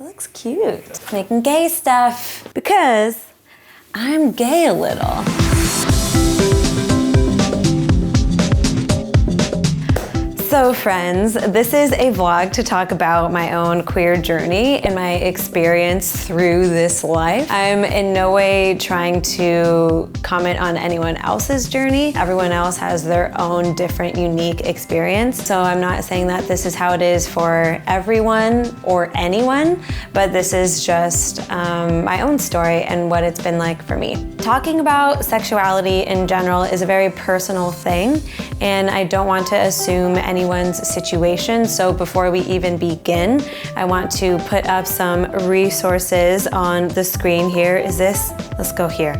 looks cute. Making gay stuff because I'm gay a little. So friends, this is a vlog to talk about my own queer journey and my experience through this life. I'm in no way trying to comment on anyone else's journey. Everyone else has their own different, unique experience. So I'm not saying that this is how it is for everyone or anyone, but this is just my own story and what it's been like for me. Talking about sexuality in general is a very personal thing, and I don't want to assume anyone's situation. So before we even begin, I want to put up some resources on the screen here. Let's go here.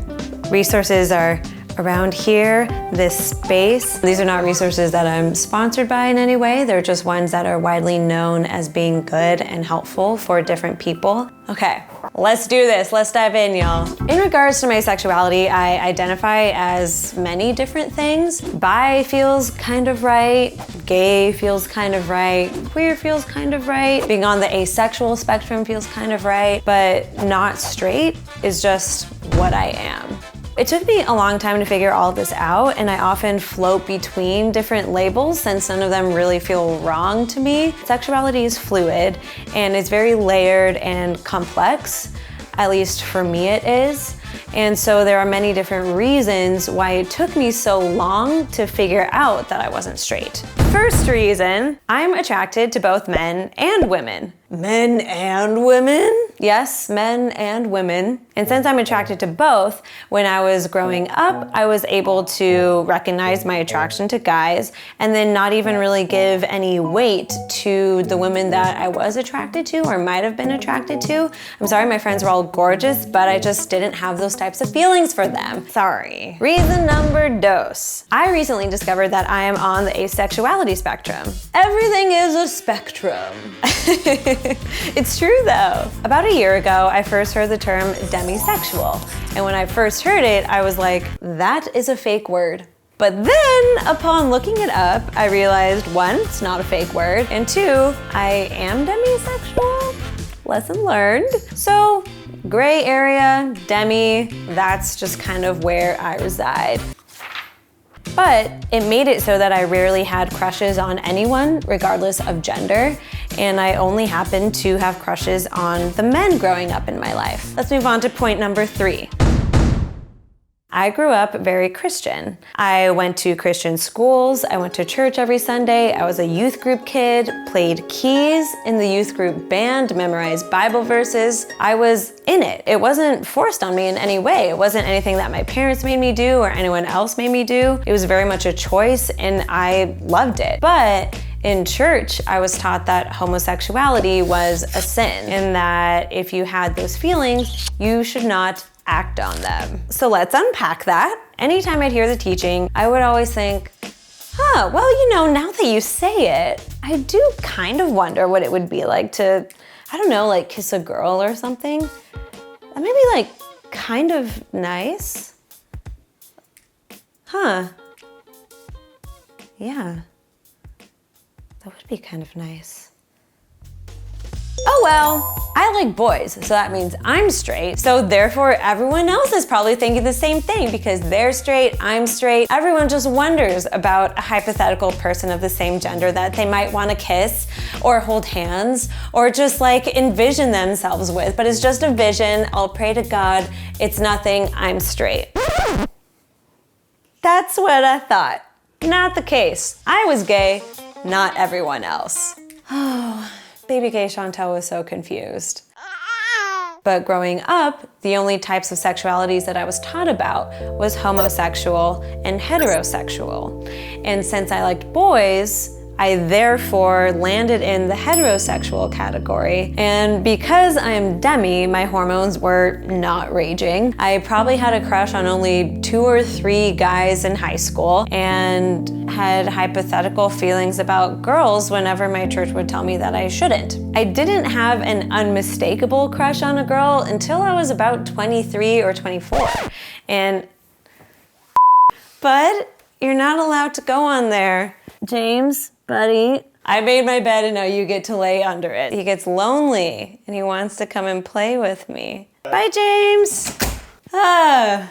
Resources are around here, this space. These are not resources that I'm sponsored by in any way. They're just ones that are widely known as being good and helpful for different people. Okay, let's do this. Let's dive in, y'all. In regards to my sexuality, I identify as many different things. Bi feels kind of right. Gay feels kind of right. Queer feels kind of right. Being on the asexual spectrum feels kind of right. But not straight is just what I am. It took me a long time to figure all of this out, and I often float between different labels since none of them really feel wrong to me. Sexuality is fluid, and it's very layered and complex, at least for me it is. And so there are many different reasons why it took me so long to figure out that I wasn't straight. First reason, I'm attracted to both men and women. Men and women? Yes, men and women. And since I'm attracted to both, when I was growing up, I was able to recognize my attraction to guys and then not even really give any weight to the women that I was attracted to or might have been attracted to. I'm sorry, my friends were all gorgeous, but I just didn't have those types of feelings for them. Sorry. Reason number dos. I recently discovered that I am on the asexuality spectrum. Everything is a spectrum. It's true though. About a year ago, I first heard the term demisexual. And when I first heard it, I was like, that is a fake word. But then, upon looking it up, I realized one, it's not a fake word, and two, I am demisexual. Lesson learned. So, gray area, demi, that's just kind of where I reside. But it made it so that I rarely had crushes on anyone, regardless of gender, and I only happened to have crushes on the men growing up in my life. Let's move on to point number 3. I grew up very Christian. I went to Christian schools, I went to church every Sunday, I was a youth group kid, played keys in the youth group band, memorized Bible verses. I was in it. It wasn't forced on me in any way. It wasn't anything that my parents made me do or anyone else made me do. It was very much a choice and I loved it. But in church, I was taught that homosexuality was a sin and that if you had those feelings, you should not act on them. So let's unpack that. Anytime I'd hear the teaching, I would always think, well, you know, now that you say it, I do kind of wonder what it would be like to, I don't know, like kiss a girl or something. That may be like kind of nice. Yeah. That would be kind of nice. Oh well, I like boys, so that means I'm straight. So therefore everyone else is probably thinking the same thing because they're straight, I'm straight. Everyone just wonders about a hypothetical person of the same gender that they might want to kiss or hold hands or just like envision themselves with, but it's just a vision. I'll pray to God. It's nothing, I'm straight. That's what I thought. Not the case. I was gay, not everyone else. Oh. Baby gay Chantel was so confused. But growing up, the only types of sexualities that I was taught about was homosexual and heterosexual. And since I liked boys, I therefore landed in the heterosexual category. And because I am demi, my hormones were not raging. I probably had a crush on only 2 or 3 guys in high school and had hypothetical feelings about girls whenever my church would tell me that I shouldn't. I didn't have an unmistakable crush on a girl until I was about 23 or 24. But you're not allowed to go on there. James, buddy, I made my bed and now you get to lay under it. He gets lonely and he wants to come and play with me. Bye, James. I'm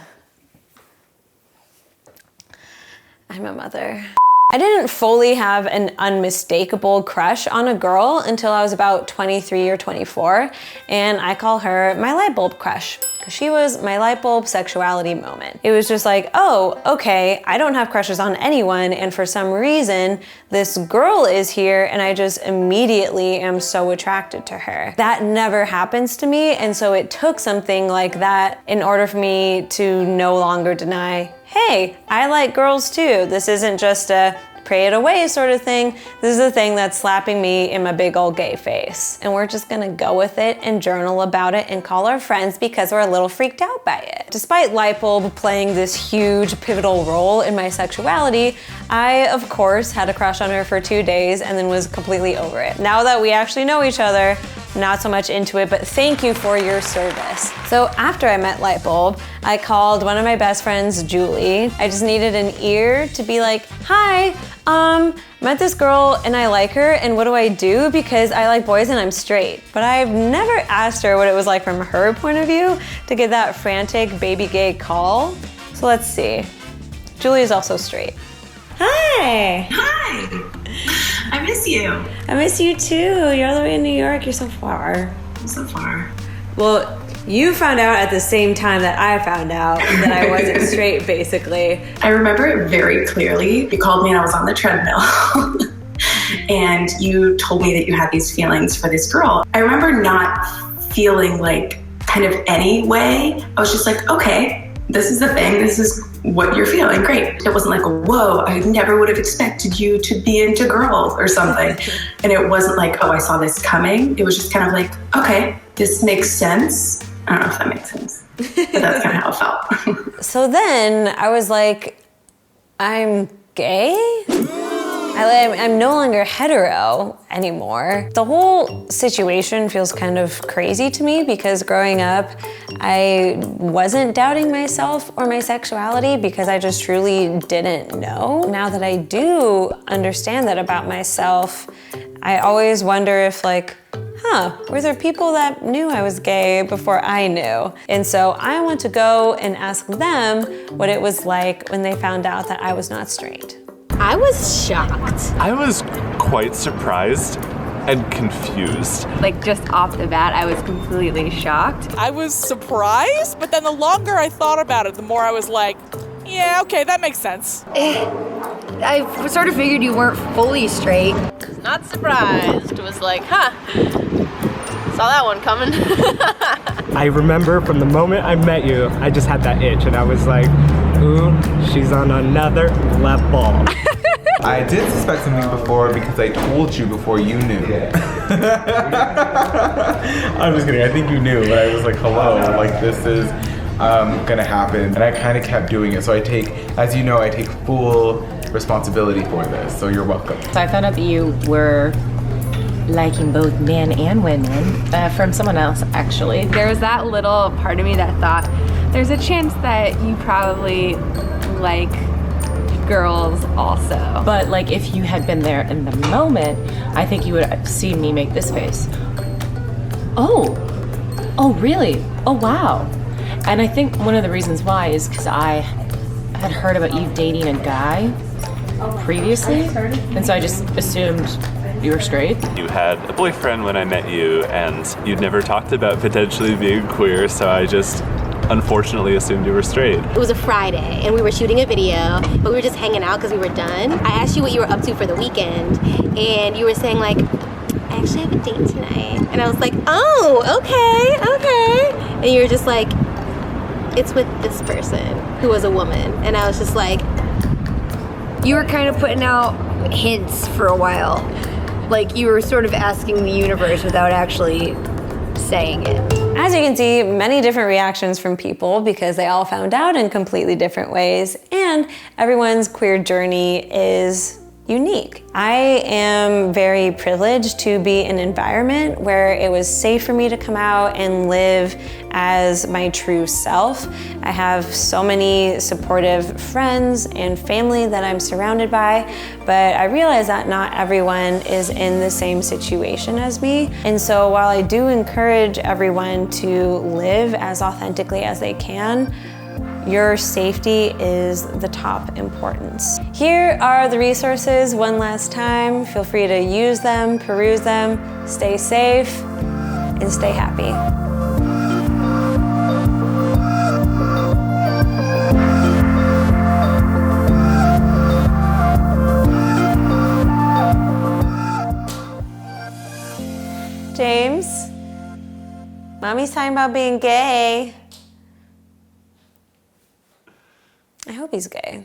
a mother. I didn't fully have an unmistakable crush on a girl until I was about 23 or 24, and I call her my light bulb crush, because she was my light bulb sexuality moment. It was just like, oh, okay, I don't have crushes on anyone, and for some reason, this girl is here, and I just immediately am so attracted to her. That never happens to me, and so it took something like that in order for me to no longer deny, hey, I like girls too. This isn't just a pray it away sort of thing. This is a thing that's slapping me in my big old gay face. And we're just gonna go with it and journal about it and call our friends because we're a little freaked out by it. Despite Lightbulb playing this huge pivotal role in my sexuality, I, of course, had a crush on her for 2 days and then was completely over it. Now that we actually know each other, not so much into it, but thank you for your service. So after I met Lightbulb, I called one of my best friends, Julie. I just needed an ear to be like, hi, met this girl and I like her, and what do I do? Because I like boys and I'm straight. But I've never asked her what it was like from her point of view to get that frantic baby gay call. So let's see. Julie is also straight. Hi. Hi. I miss you. I miss you too. You're all the way in New York. You're so far. I'm so far. Well, you found out at the same time that I found out that I wasn't straight, basically. I remember it very clearly. You called me and I was on the treadmill. And you told me that you had these feelings for this girl. I remember not feeling like kind of any way. I was just like, okay, this is the thing. This is what you're feeling. Great. It wasn't like, whoa, I never would have expected you to be into girls or something. And it wasn't like, oh, I saw this coming. It was just kind of like, okay, this makes sense. I don't know if that makes sense, but that's kind of how it felt. So then I was like, I'm gay? I'm no longer hetero anymore. The whole situation feels kind of crazy to me because growing up, I wasn't doubting myself or my sexuality because I just truly didn't know. Now that I do understand that about myself, I always wonder if were there people that knew I was gay before I knew? And so I want to go and ask them what it was like when they found out that I was not straight. I was shocked. I was quite surprised and confused. Like just off the bat, I was completely shocked. I was surprised, but then the longer I thought about it, the more I was like, yeah, okay, that makes sense. I sort of figured you weren't fully straight. Not surprised. It was like, saw that one coming. I remember from the moment I met you, I just had that itch and I was like, ooh, she's on another level. I did suspect something before because I told you before you knew. I'm just kidding, I think you knew, but I was like, hello, like this is gonna happen. And I kind of kept doing it. So I take, as you know, I take full responsibility for this, so you're welcome. So I found out that you were liking both men and women from someone else, actually. There was that little part of me that thought, there's a chance that you probably like girls also. But like if you had been there in the moment, I think you would have seen me make this face. Oh really? Oh wow. And I think one of the reasons why is because I had heard about you dating a guy previously, and so I just assumed you were straight. You had a boyfriend when I met you, and you'd never talked about potentially being queer, so I just unfortunately assumed you were straight. It was a Friday, and we were shooting a video, but we were just hanging out because we were done. I asked you what you were up to for the weekend, and you were saying like, I actually have a date tonight. And I was like, oh, okay. And you were just like, it's with this person who was a woman. And I was just like, You were kind of putting out hints for a while. Like you were sort of asking the universe without actually saying it. As you can see, many different reactions from people because they all found out in completely different ways, and everyone's queer journey is unique. I am very privileged to be in an environment where it was safe for me to come out and live as my true self. I have so many supportive friends and family that I'm surrounded by, but I realize that not everyone is in the same situation as me. And so while I do encourage everyone to live as authentically as they can, your safety is the top importance. Here are the resources one last time. Feel free to use them, peruse them, stay safe, and stay happy. James, Mommy's talking about being gay. I hope he's gay.